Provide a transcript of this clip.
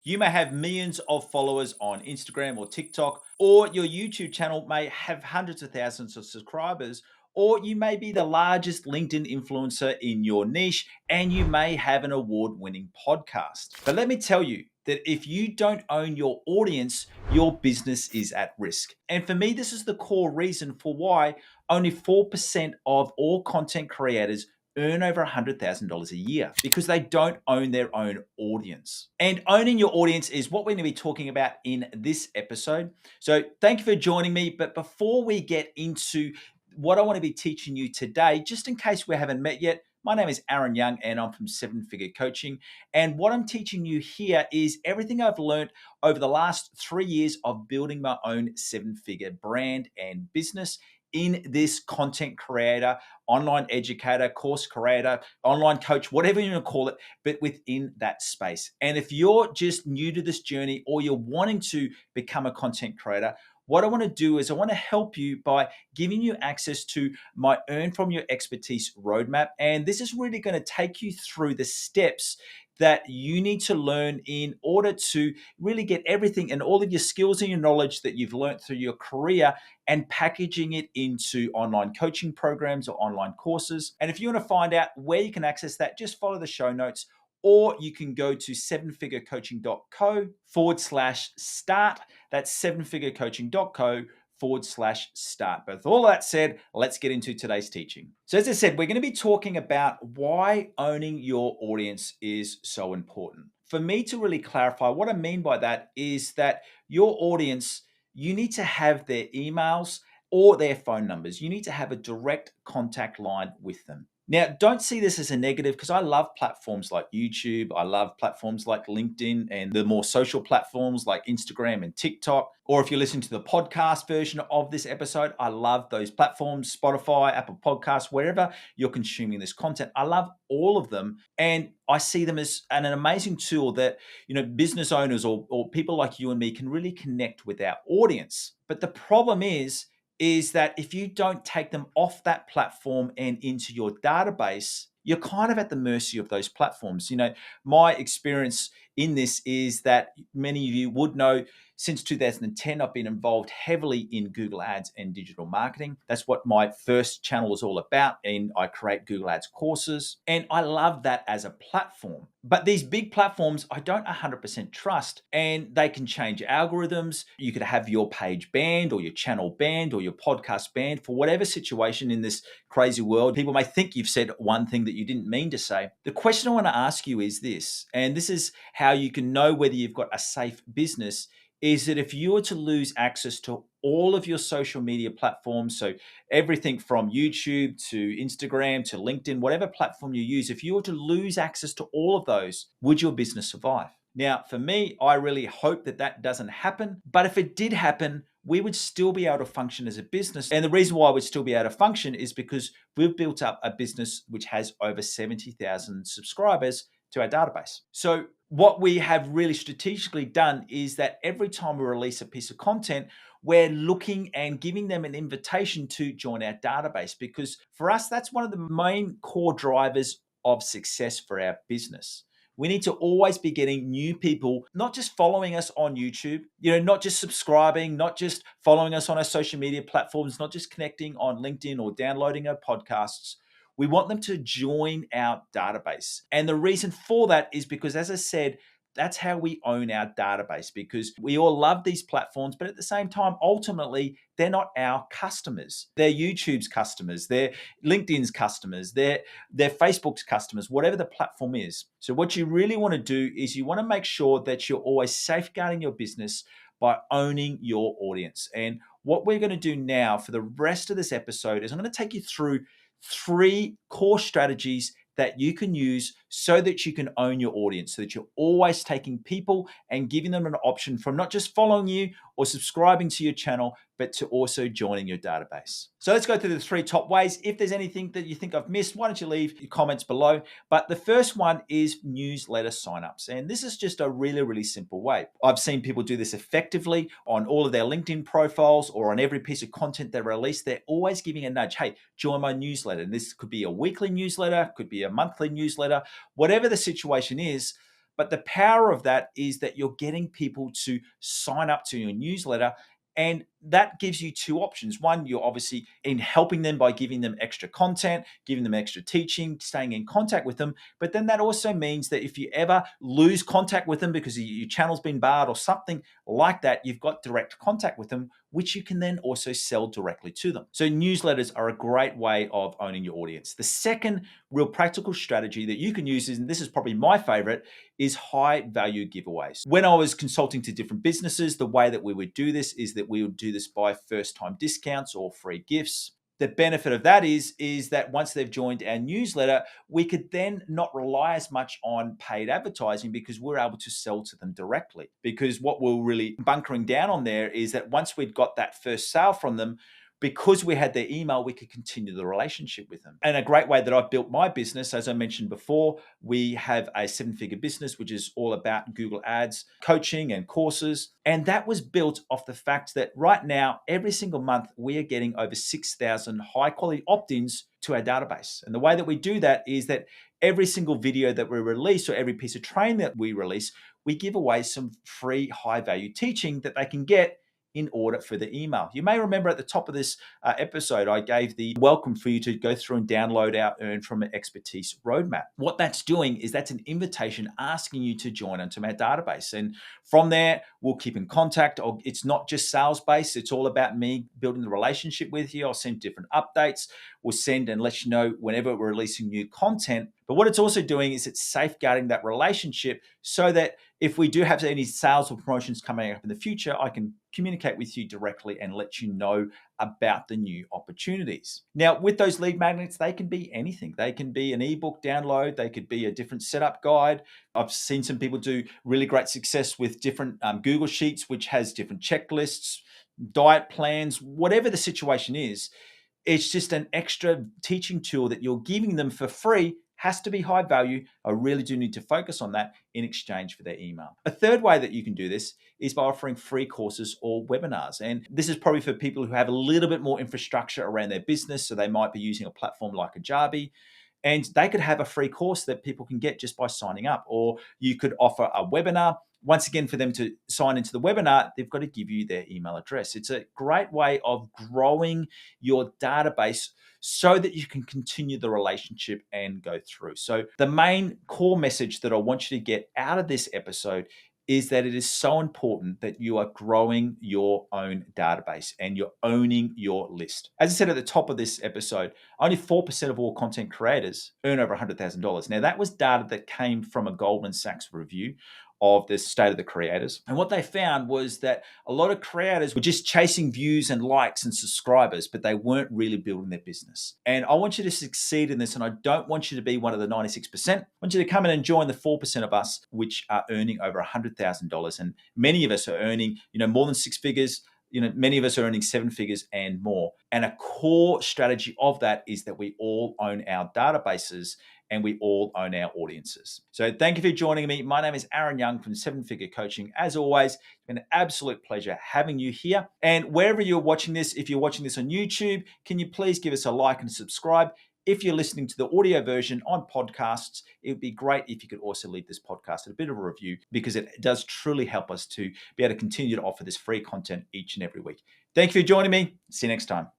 You may have millions of followers on Instagram or TikTok, or your YouTube channel may have hundreds of thousands of subscribers, or you may be the largest LinkedIn influencer in your niche, and you may have an award winning podcast. But let me tell you that if you don't own your audience, your business is at risk. And for me, this is the core reason for why only 4% of all content creators earn over $100,000 a year because they don't own their own audience. And owning your audience is what we're going to be talking about in this episode. So thank you for joining me. But before we get into what I want to be teaching you today, just in case we haven't met yet, my name is Aaron Young and I'm from Seven Figure Coaching. And what I'm teaching you here is everything I've learned over the last 3 years of building my own seven figure brand and business in this content creator, online educator, course creator, online coach, whatever you want to call it, but within that space. And if you're just new to this journey or you're wanting to become a content creator, what I want to do is I want to help you by giving you access to my Earn From Your Expertise roadmap. And this is really going to take you through the steps that you need to learn in order to really get everything and all of your skills and your knowledge that you've learned through your career and packaging it into online coaching programs or online courses. And if you want to find out where you can access that, just follow the show notes, or you can go to sevenfigurecoaching.co/start. That's sevenfigurecoaching.co/start. But with all that said, let's get into today's teaching. So as I said, we're going to be talking about why owning your audience is so important. For me to really clarify, what I mean by that is that your audience, you need to have their emails or their phone numbers. You need to have a direct contact line with them. Now, don't see this as a negative because I love platforms like YouTube. I love platforms like LinkedIn and the more social platforms like Instagram and TikTok. Or if you listen to the podcast version of this episode, I love those platforms, Spotify, Apple Podcasts, wherever you're consuming this content. I love all of them. And I see them as an amazing tool that, business owners or people like you and me can really connect with our audience. But the problem is that if you don't take them off that platform and into your database, you're kind of at the mercy of those platforms. My experience in this is that many of you would know since 2010, I've been involved heavily in Google Ads and digital marketing. That's what my first channel is all about. And I create Google Ads courses. And I love that as a platform. But these big platforms, I don't 100% trust, and they can change algorithms. You could have your page banned or your channel banned or your podcast banned for whatever situation in this crazy world. People may think you've said one thing that you didn't mean to say. The question I want to ask you is this, and this is how you can know whether you've got a safe business, is that if you were to lose access to all of your social media platforms, so everything from YouTube to Instagram to LinkedIn, whatever platform you use, if you were to lose access to all of those, would your business survive? Now, for me, I really hope that that doesn't happen. But if it did happen, we would still be able to function as a business. And the reason why we'd still be able to function is because we've built up a business which has over 70,000 subscribers to our database. So what we have really strategically done is that every time we release a piece of content, we're looking and giving them an invitation to join our database, because for us, that's one of the main core drivers of success for our business. We need to always be getting new people, not just following us on YouTube, not just subscribing, not just following us on our social media platforms, not just connecting on LinkedIn or downloading our podcasts. We want them to join our database. And the reason for that is because, as I said, that's how we own our database, because we all love these platforms, but at the same time, ultimately, they're not our customers. They're YouTube's customers, they're LinkedIn's customers, they're Facebook's customers, whatever the platform is. So what you really want to do is you want to make sure that you're always safeguarding your business by owning your audience. And what we're going to do now for the rest of this episode is I'm going to take you through 3 core strategies that you can use so that you can own your audience, so that you're always taking people and giving them an option from not just following you or subscribing to your channel, but to also joining your database. So let's go through the 3 top ways. If there's anything that you think I've missed, why don't you leave your comments below? But the first one is newsletter signups. And this is just a really, really simple way. I've seen people do this effectively on all of their LinkedIn profiles or on every piece of content they release. They're always giving a nudge. Hey, join my newsletter. And this could be a weekly newsletter, could be a monthly newsletter, whatever the situation is. But the power of that is that you're getting people to sign up to your newsletter. And that gives you two options. One, you're obviously in helping them by giving them extra content, giving them extra teaching, staying in contact with them. But then that also means that if you ever lose contact with them because your channel's been barred or something like that, you've got direct contact with them, which you can then also sell directly to them. So newsletters are a great way of owning your audience. The second real practical strategy that you can use is, and this is probably my favorite, is high value giveaways. When I was consulting to different businesses, the way that we would do this is that we would do this by first time discounts or free gifts. The benefit of that is that once they've joined our newsletter, we could then not rely as much on paid advertising because we're able to sell to them directly. Because what we're really bunkering down on there is that once we'd got that first sale from them, because we had their email, we could continue the relationship with them. And a great way that I've built my business, as I mentioned before, we have a 7-figure business, which is all about Google Ads, coaching and courses. And that was built off the fact that right now, every single month, we are getting over 6,000 high quality opt-ins to our database. And the way that we do that is that every single video that we release or every piece of training that we release, we give away some free high value teaching that they can get in order for the email. You may remember at the top of this episode, I gave the welcome for you to go through and download our Earn From An Expertise roadmap. What that's doing is that's an invitation asking you to join onto my database. And from there, we'll keep in contact. It's not just sales based. It's all about me building the relationship with you. I'll send different updates. We'll send and let you know whenever we're releasing new content. But what it's also doing is it's safeguarding that relationship so that if we do have any sales or promotions coming up in the future, I can communicate with you directly and let you know about the new opportunities. Now, with those lead magnets, they can be anything. They can be an ebook download. They could be a different setup guide. I've seen some people do really great success with different Google Sheets, which has different checklists, diet plans, whatever the situation is. It's just an extra teaching tool that you're giving them for free. Has to be high value. I really do need to focus on that in exchange for their email. A third way that you can do this is by offering free courses or webinars. And this is probably for people who have a little bit more infrastructure around their business. So they might be using a platform like Kajabi, and they could have a free course that people can get just by signing up. Or you could offer a webinar. Once again, for them to sign into the webinar, they've got to give you their email address. It's a great way of growing your database so that you can continue the relationship and go through. So the main core message that I want you to get out of this episode is that it is so important that you are growing your own database and you're owning your list. As I said at the top of this episode, only 4% of all content creators earn over $100,000. Now, that was data that came from a Goldman Sachs review of the state of the creators. And what they found was that a lot of creators were just chasing views and likes and subscribers, but they weren't really building their business. And I want you to succeed in this. And I don't want you to be one of the 96%. I want you to come in and join the 4% of us, which are earning over $100,000. And many of us are earning, more than 6 figures. Many of us are earning 7 figures and more. And a core strategy of that is that we all own our databases and we all own our audiences. So thank you for joining me. My name is Aaron Young from 7-Figure Coaching. As always, it's been an absolute pleasure having you here. And wherever you're watching this, if you're watching this on YouTube, can you please give us a like and subscribe? If you're listening to the audio version on podcasts, it would be great if you could also leave this podcast a bit of a review, because it does truly help us to be able to continue to offer this free content each and every week. Thank you for joining me. See you next time.